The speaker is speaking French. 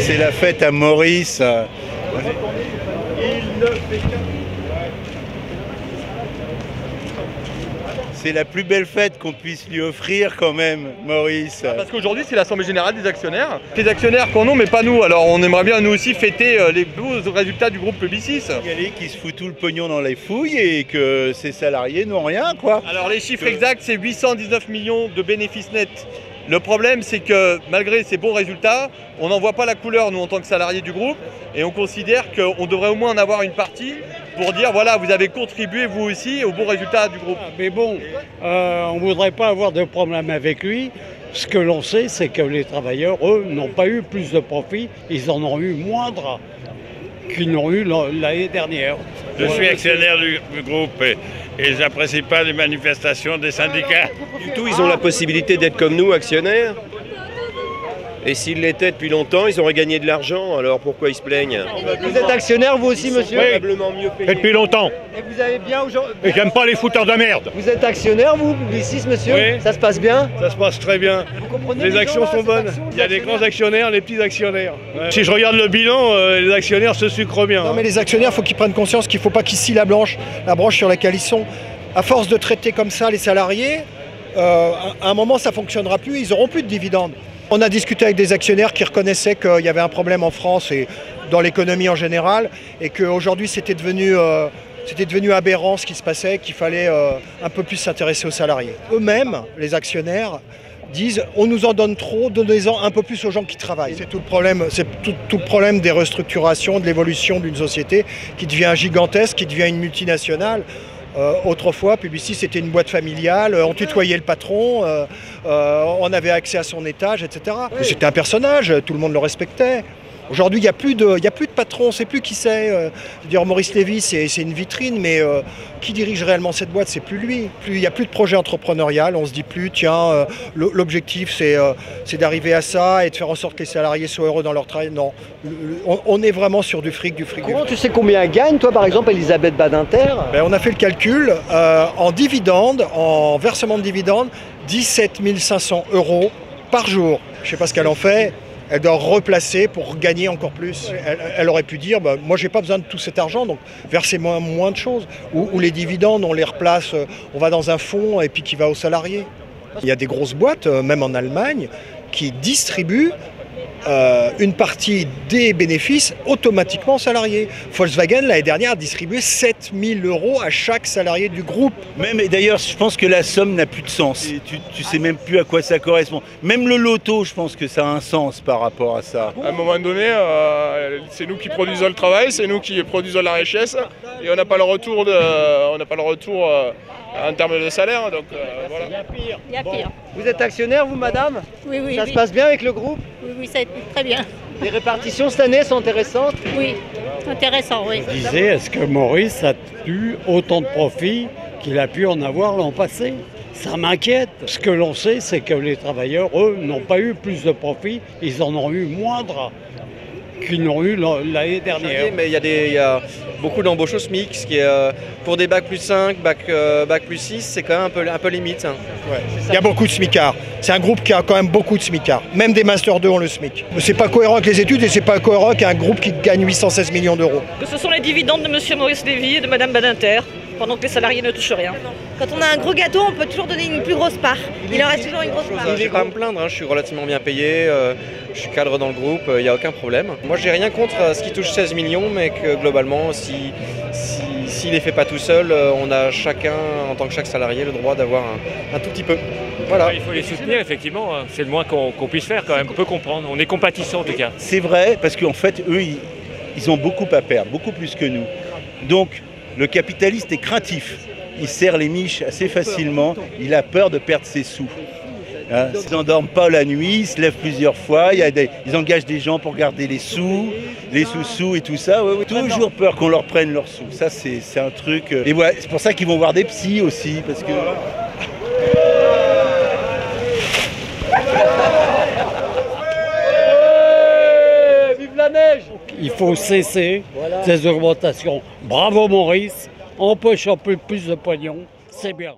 C'est la fête à Maurice. C'est la plus belle fête qu'on puisse lui offrir quand même, Maurice. Parce qu'aujourd'hui c'est l'Assemblée Générale des actionnaires. Les actionnaires qu'on a mais pas nous, alors on aimerait bien nous aussi fêter les beaux résultats du groupe Publicis. Qui se fout tout le pognon dans les fouilles et que ses salariés n'ont rien, quoi. Alors les chiffres exacts, c'est 819 millions de bénéfices nets. Le problème, c'est que malgré ces bons résultats, on n'en voit pas la couleur, nous, en tant que salariés du groupe, et on considère qu'on devrait au moins en avoir une partie pour dire, voilà, vous avez contribué, vous aussi, aux bons résultats du groupe. Mais bon, on ne voudrait pas avoir de problème avec lui. Ce que l'on sait, c'est que les travailleurs, eux, n'ont pas eu plus de profit, ils en ont eu moindre qu'ils n'ont eu l'année dernière. Je suis actionnaire du groupe et j'apprécie pas les manifestations des syndicats. Du tout, ils ont la possibilité d'être comme nous, actionnaires. Et s'ils l'étaient depuis longtemps, ils auraient gagné de l'argent, alors pourquoi ils se plaignent? Vous êtes actionnaire vous aussi, monsieur? Oui, probablement mieux payés. Et depuis longtemps. Et vous avez bien aujourd'hui? Et j'aime pas les fouteurs de merde. Vous êtes actionnaire vous, Publicis, monsieur? Oui. Ça se passe bien? Ça se passe très bien. Vous comprenez Les actions sont bonnes. Il y a des grands actionnaires, les petits actionnaires. Ouais. Si je regarde le bilan, les actionnaires se sucrent bien. Non mais les actionnaires, il faut qu'ils prennent conscience qu'il ne faut pas qu'ils scient la branche sur laquelle ils sont. À force de traiter comme ça les salariés, à un moment ça ne fonctionnera plus, ils n'auront plus de dividendes. On a discuté avec des actionnaires qui reconnaissaient qu'il y avait un problème en France et dans l'économie en général et qu'aujourd'hui c'était devenu aberrant ce qui se passait, qu'il fallait un peu plus s'intéresser aux salariés. Eux-mêmes, les actionnaires, disent on nous en donne trop, donnez-en un peu plus aux gens qui travaillent. C'est tout le problème, tout le problème des restructurations, de l'évolution d'une société qui devient gigantesque, qui devient une multinationale. Autrefois, Publicis c'était une boîte familiale, on tutoyait le patron, on avait accès à son étage, etc. C'était un personnage, tout le monde le respectait. Aujourd'hui, il n'y a plus de patron, on ne sait plus qui c'est. Je veux dire, Maurice Lévy, c'est une vitrine, mais qui dirige réellement cette boîte, c'est plus lui. Il n'y a plus de projet entrepreneurial, on se dit plus, tiens, l'objectif c'est d'arriver à ça et de faire en sorte que les salariés soient heureux dans leur travail. Non, on est vraiment sur du fric. Comment tu sais combien gagne, toi, par exemple, Elisabeth Badinter? Ben, on a fait le calcul, en dividendes, en versement de dividendes, 17 500 € par jour. Je ne sais pas ce qu'elle en fait. Elle doit replacer pour gagner encore plus. Elle aurait pu dire, bah, moi j'ai pas besoin de tout cet argent, donc versez-moi moins de choses. Ou les dividendes, on les replace, on va dans un fonds et puis qui va aux salariés. Il y a des grosses boîtes, même en Allemagne, qui distribuent une partie des bénéfices automatiquement aux salariés. Volkswagen, l'année dernière, a distribué 7 000 € à chaque salarié du groupe. Même, et d'ailleurs, je pense que la somme n'a plus de sens. Et tu sais même plus à quoi ça correspond. Même le loto, je pense que ça a un sens par rapport à ça. À un moment donné, c'est nous qui produisons le travail, c'est nous qui produisons la richesse, et on n'a pas le retour, en termes de salaire. Donc, voilà. Il y a pire. Vous êtes actionnaire, vous, madame? Oui. Ça se passe bien avec le groupe? Oui, ça va être très bien. Les répartitions cette année sont intéressantes? Oui, intéressant, oui. Je disais, est-ce que Maurice a eu autant de profit qu'il a pu en avoir l'an passé? Ça m'inquiète. Ce que l'on sait, c'est que les travailleurs, eux, n'ont pas eu plus de profit, ils en ont eu moindre qu'ils n'ont eu l'année dernière. Mais il y a beaucoup d'embauches au SMIC, ce qui est pour des bac plus 5, bac plus 6, c'est quand même un peu limite. Hein. Ouais. Il y a beaucoup de smicards. C'est un groupe qui a quand même beaucoup de smicards. Même des Master 2 ont le SMIC. C'est pas cohérent avec les études et c'est pas cohérent avec un groupe qui gagne 816 millions €. Ce sont les dividendes de M. Maurice Lévy et de Mme Badinter, pendant que les salariés ne touchent rien. Quand on a un gros gâteau, on peut toujours donner une plus grosse part. Il en reste toujours une grosse part. Je ne vais pas me plaindre, hein, je suis relativement bien payé, je suis cadre dans le groupe, il n'y a aucun problème. Moi, j'ai rien contre ce qui touche 16 millions, mais que globalement, s'il ne les fait pas tout seul, on a chacun, en tant que chaque salarié, le droit d'avoir un tout petit peu. Voilà. Il faut les soutenir, effectivement, c'est le moins qu'on puisse faire quand même, on peut comprendre, on est compatissant en tout cas. C'est vrai, parce qu'en fait, eux, ils ont beaucoup à perdre, beaucoup plus que nous. Donc, le capitaliste est craintif. il serre les miches assez facilement. Il a peur de perdre ses sous. Hein, ils n'endorment pas la nuit, ils se lèvent plusieurs fois, ils engagent des gens pour garder les sous-sous et tout ça. Ouais, ouais. Toujours peur qu'on leur prenne leurs sous. Ça, c'est un truc. Et ouais, c'est pour ça qu'ils vont voir des psys aussi, parce que. Vive la neige! Il faut cesser ces augmentations. Bravo Maurice, on peut choper plus de pognon, c'est bien.